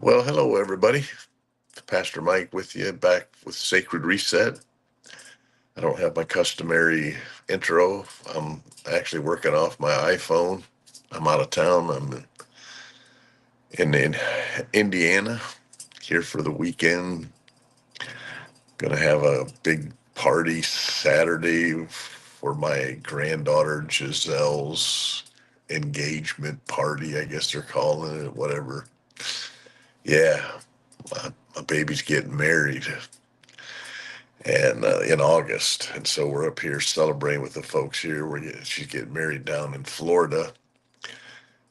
Well, hello, everybody. Pastor Mike with you back with Sacred Reset. I don't have my customary intro. I'm actually working off my iPhone. I'm out of town. I'm in Indiana here for the weekend. Going to have a big party Saturday for my granddaughter Giselle's engagement party, I guess they're calling it, whatever. Yeah, my baby's getting married and in August, and so we're up here celebrating with the folks here. She's getting married down in Florida,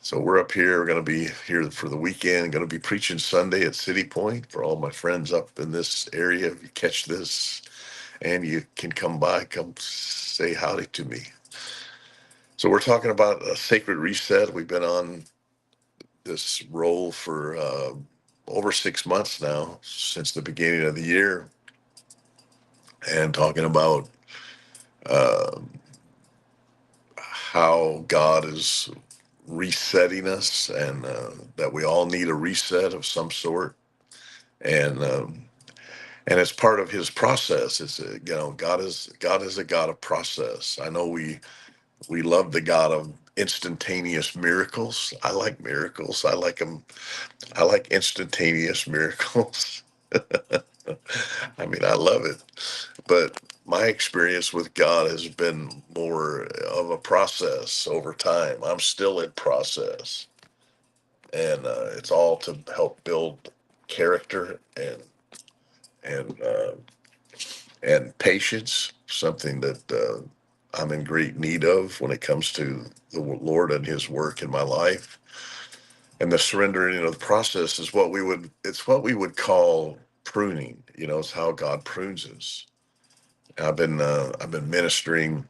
so we're up here. We're going to be here for the weekend. Going to be preaching Sunday at City Point for all my friends up in this area. If you catch this, and you can come by, come say howdy to me. So we're talking about a sacred reset. We've been on this roll for over 6 months now, since the beginning of the year, and talking about uh, how God is resetting us, and that we all need a reset of some sort, and it's part of His process. It's God is a God of process. I know we love the God of instantaneous miracles. I like miracles. I like them. I like instantaneous miracles. I mean, I love it. But my experience with God has been more of a process over time. I'm still in process, and it's all to help build character and uh, and patience, something that I'm in great need of when it comes to the Lord and His work in my life. And the surrendering of the process is what we would call pruning. It's how God prunes us. I've been ministering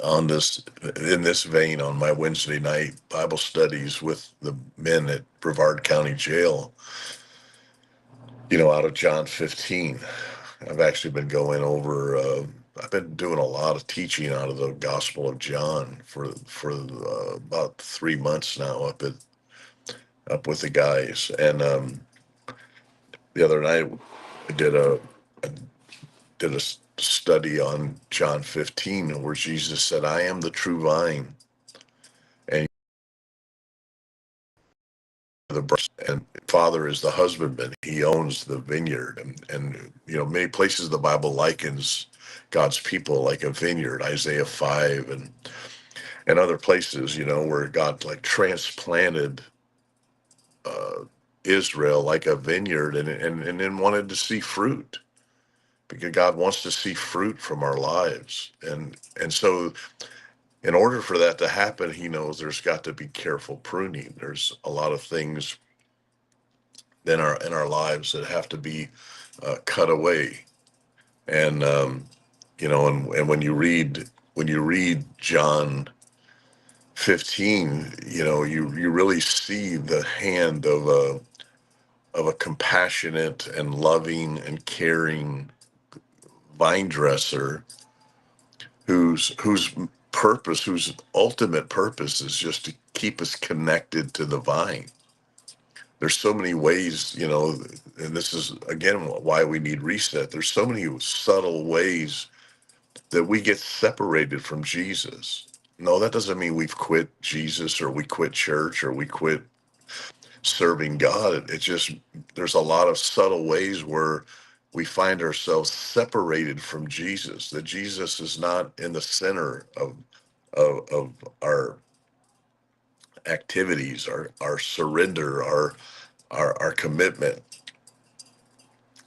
on this in this vein on my Wednesday night Bible studies with the men at Brevard County Jail, out of John 15. I've actually been going over. I've been doing a lot of teaching out of the Gospel of John for about 3 months now, up with the guys. And the other night, I did a study on John 15, where Jesus said, "I am the true vine, and the branch, and Father is the husbandman. He owns the vineyard." And many places the Bible likens God's people like a vineyard, Isaiah 5, and other places, where God like transplanted uh, Israel like a vineyard, and then wanted to see fruit, because God wants to see fruit from our lives. And so in order for that to happen, He knows there's got to be careful pruning. There's a lot of things in our lives that have to be cut away. And and when you read John 15, you really see the hand of a compassionate and loving and caring vine dresser, whose ultimate purpose is just to keep us connected to the vine. There's so many ways, and this is again why we need reset. There's so many subtle ways that we get separated from Jesus. No, that doesn't mean we've quit Jesus, or we quit church, or we quit serving God. It's just there's a lot of subtle ways where we find ourselves separated from Jesus. That Jesus is not in the center of our activities, our surrender, our commitment.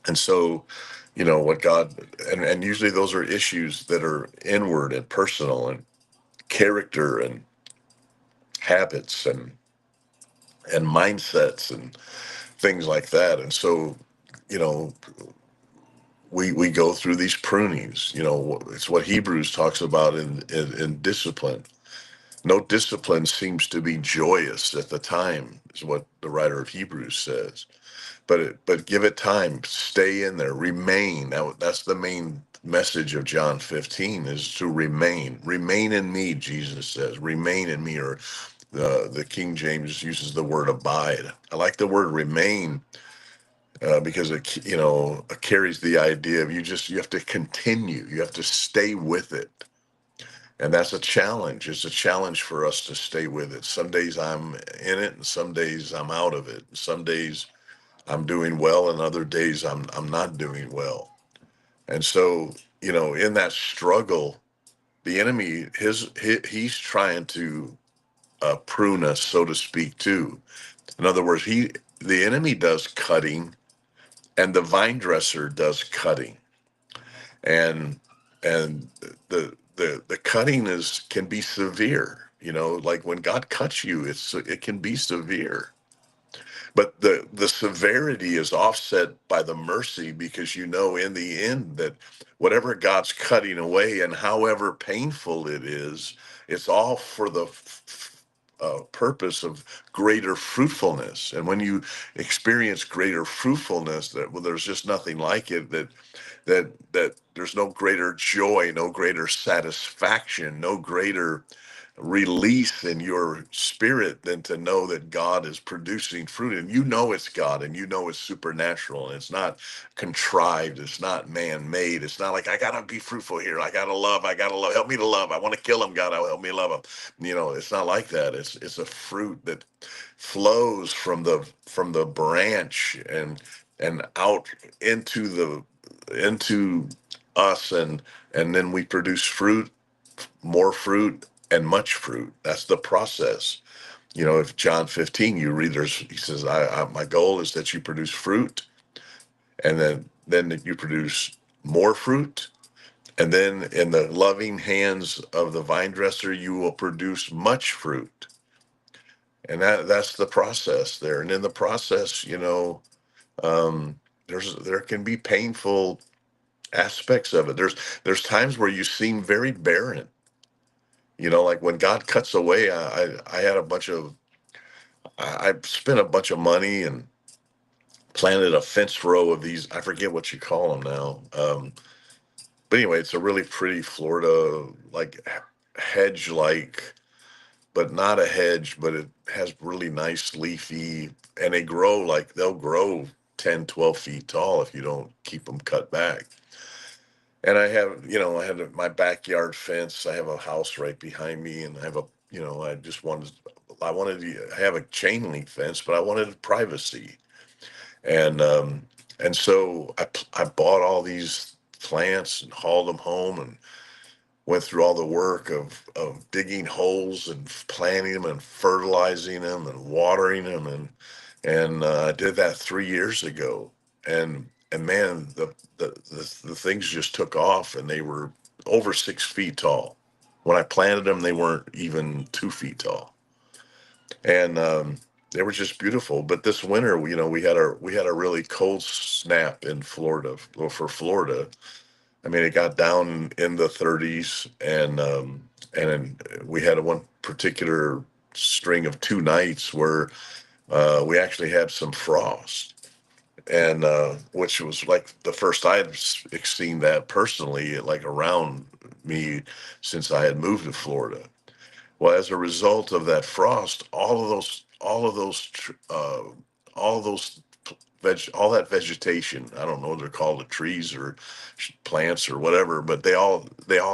And so, what God, and usually those are issues that are inward and personal, and character, and habits, and mindsets, and things like that. And so, you know, we go through these prunings. It's what Hebrews talks about in discipline. No discipline seems to be joyous at the time, is what the writer of Hebrews says. But give it time. Stay in there. Remain. That's the main message of John 15, is to remain. Remain in me, Jesus says. Remain in me, or The King James uses the word abide. I like the word remain, because it carries the idea of you have to continue, you have to stay with it, and that's a challenge. It's a challenge for us to stay with it. Some days I'm in it, and some days I'm out of it. Some days I'm doing well, and other days I'm not doing well. And so, in that struggle, the enemy, he's trying to prune us, so to speak, too. In other words, the enemy does cutting, and the vine dresser does cutting, and the cutting can be severe. Like when God cuts you, it can be severe. But the severity is offset by the mercy, because in the end that whatever God's cutting away, and however painful it is, it's all for the purpose of greater fruitfulness. And when you experience greater fruitfulness, there's just nothing like it. That there's no greater joy, no greater satisfaction, no greater release in your spirit than to know that God is producing fruit, and it's God, and it's supernatural, and it's not contrived, it's not man-made. It's not like I gotta be fruitful here, I gotta love, help me to love, I want to kill him, God, help me love him. It's not like that. It's a fruit that flows from the branch, and out into us, and then we produce fruit, more fruit, and much fruit. That's the process. If John 15, you read, he says, my goal is that you produce fruit, and then that you produce more fruit, and then in the loving hands of the vine dresser, you will produce much fruit. And that's the process there. And in the process, um, there can be painful aspects of it. There's times where you seem very barren. Like when God cuts away, I had I spent a bunch of money and planted a fence row of these. I forget what you call them now. But anyway, it's a really pretty Florida, like hedge like, but not a hedge, but it has really nice leafy, and they'll grow 10, 12 feet tall if you don't keep them cut back. And I had my backyard fence. I have a house right behind me, and I have I wanted to have a chain link fence, but I wanted privacy. And so I bought all these plants and hauled them home, and went through all the work of digging holes and planting them and fertilizing them and watering them, and I did that 3 years ago, and man, the things just took off, and they were over 6 feet tall. When I planted them, they weren't even 2 feet tall, and they were just beautiful. But this winter, we had a really cold snap in Florida, well, for Florida. I mean, it got down in the 30s, and we had one particular string of 2 nights where we actually had some frost, and which was like the first I had seen that personally, like around me, since I had moved to Florida. Well, as a result of that frost, all of those all that vegetation, I don't know what they're called, the trees or plants or whatever, but they all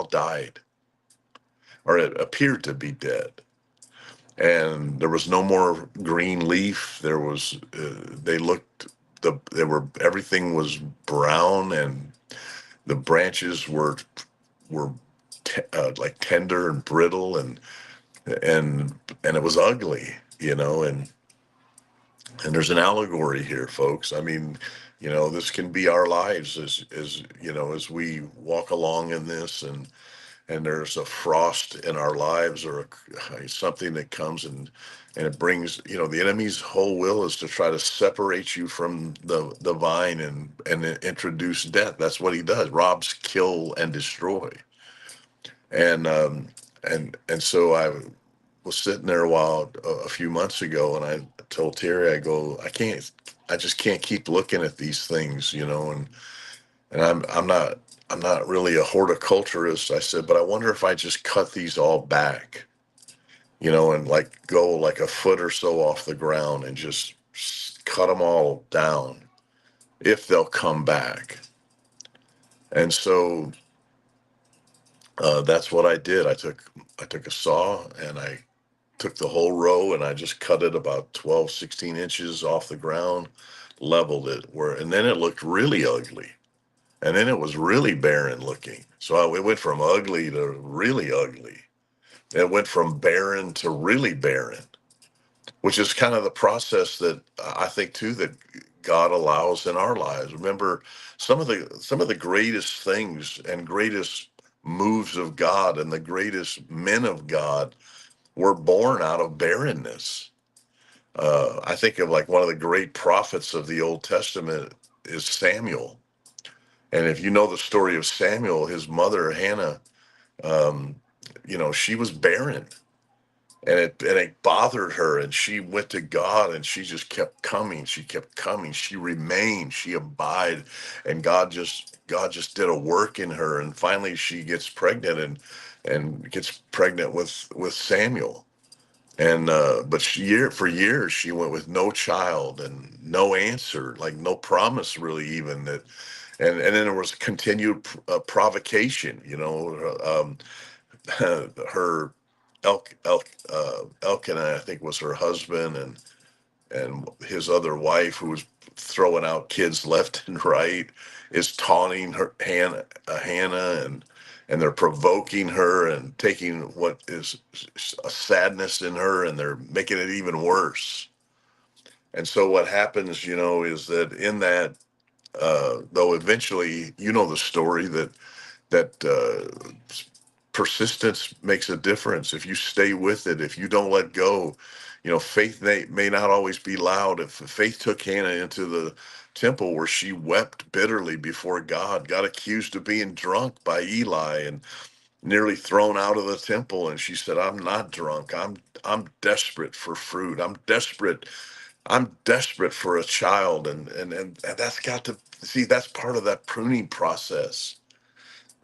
died, or it appeared to be dead. And there was no more green leaf. They looked, everything was brown, and the branches were like tender and brittle, and it was ugly, and there's an allegory here, folks. I mean, this can be our lives as we walk along in this, and there's a frost in our lives, or something that comes, and it brings, the enemy's whole will is to try to separate you from the vine, and introduce death. That's what he does: robs, kill, and destroy. And so I was sitting there a few months ago, and I told Terry, I go, I just can't keep looking at these things, and I'm not really a horticulturist. I said, but I wonder if I just cut these all back, and like go like a foot or so off the ground and just cut them all down if they'll come back. And so that's what I did. I took a saw and I took the whole row and I just cut it about 12, 16 inches off the ground, leveled it and then it looked really ugly. And then it was really barren looking. So it went from ugly to really ugly. It went from barren to really barren, which is kind of the process that I think too that God allows in our lives. Remember, some of the greatest things and greatest moves of God and the greatest men of God were born out of barrenness. I think of like one of the great prophets of the Old Testament is Samuel. And if you know the story of Samuel, his mother Hannah, um, she was barren, and it bothered her, and she went to God, and she just kept coming. She kept coming. She remained. She abided, and God just did a work in her, and finally she gets pregnant and gets pregnant with Samuel. And but for years she went with no child and no answer, like no promise really even that. And then there was continued provocation, her Elkanah, I think, was her husband, and his other wife, who was throwing out kids left and right, is taunting her Hannah, and they're provoking her and taking what is a sadness in her, and they're making it even worse. And so what happens, is that in that, though eventually, the story that persistence makes a difference. If you stay with it, if you don't let go, faith may not always be loud. If faith took Hannah into the temple where she wept bitterly before God, got accused of being drunk by Eli and nearly thrown out of the temple, and she said, "I'm not drunk. I'm desperate for fruit. I'm desperate for a child." And that's got to see, that's part of that pruning process,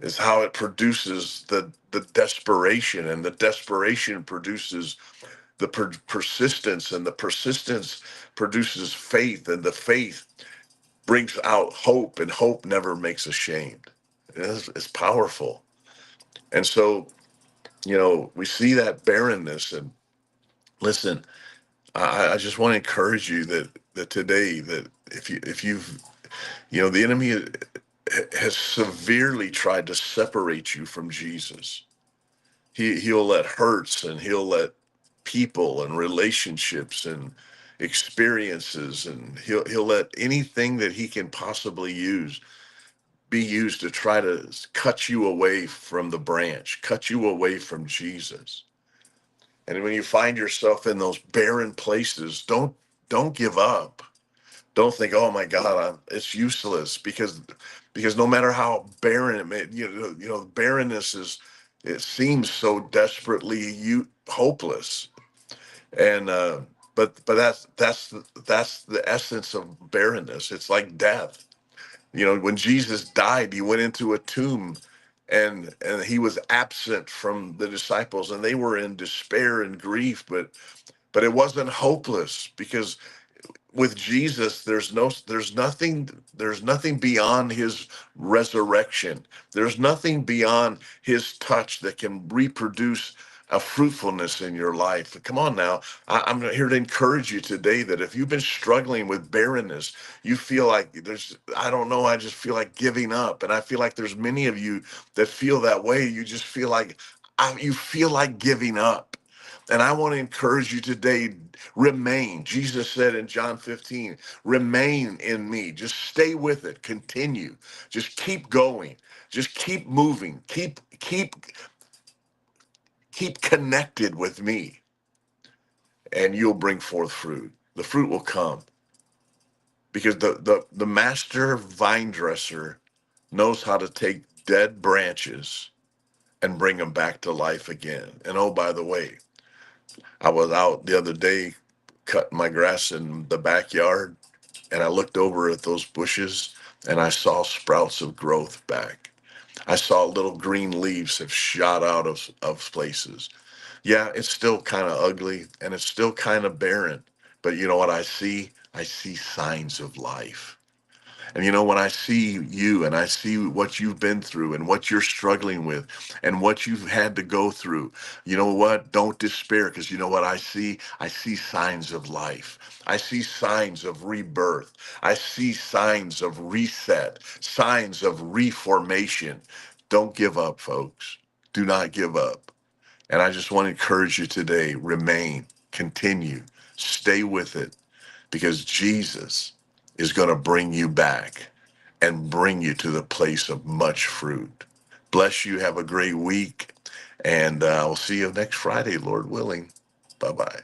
is how it produces the desperation, and the desperation produces the persistence, and the persistence produces faith, and the faith brings out hope, and hope never makes ashamed. It's powerful. And so, we see that barrenness. And listen, I just want to encourage you that today, that if you've, the enemy has severely tried to separate you from Jesus. He'll let hurts, and he'll let people and relationships and experiences, and he'll let anything that he can possibly use be used to try to cut you away from the branch, cut you away from Jesus. And when you find yourself in those barren places, don't give up. Don't think, "Oh my God, it's useless," because no matter how barren it may, barrenness is, it seems so desperately hopeless. And but that's the essence of barrenness. It's like death. When Jesus died, he went into a tomb, and he was absent from the disciples, and they were in despair and grief, but it wasn't hopeless, because with Jesus, there's nothing beyond his resurrection. There's nothing beyond his touch that can reproduce a fruitfulness in your life. Come on now. I'm here to encourage you today that if you've been struggling with barrenness, you feel like I don't know, I just feel like giving up. And I feel like there's many of you that feel that way. You just feel like you feel like giving up. And I want to encourage you today, remain. Jesus said in John 15, remain in me. Just stay with it. Continue. Just keep going. Just keep moving. Keep connected with me, and you'll bring forth fruit. The fruit will come, because the master vine dresser knows how to take dead branches and bring them back to life again. And oh, by the way, I was out the other day cutting my grass in the backyard, and I looked over at those bushes, and I saw sprouts of growth back. I saw little green leaves have shot out of places. Yeah, it's still kind of ugly and it's still kind of barren. But you know what I see? I see signs of life. And you know, when I see you and I see what you've been through and what you're struggling with and what you've had to go through, you know what? Don't despair, because you know what I see? I see signs of life. I see signs of rebirth. I see signs of reset, signs of reformation. Don't give up, folks. Do not give up. And I just want to encourage you today, remain, continue, stay with it, because Jesus is going to bring you back and bring you to the place of much fruit. Bless you. Have a great week. And I'll see you next Friday, Lord willing. Bye bye.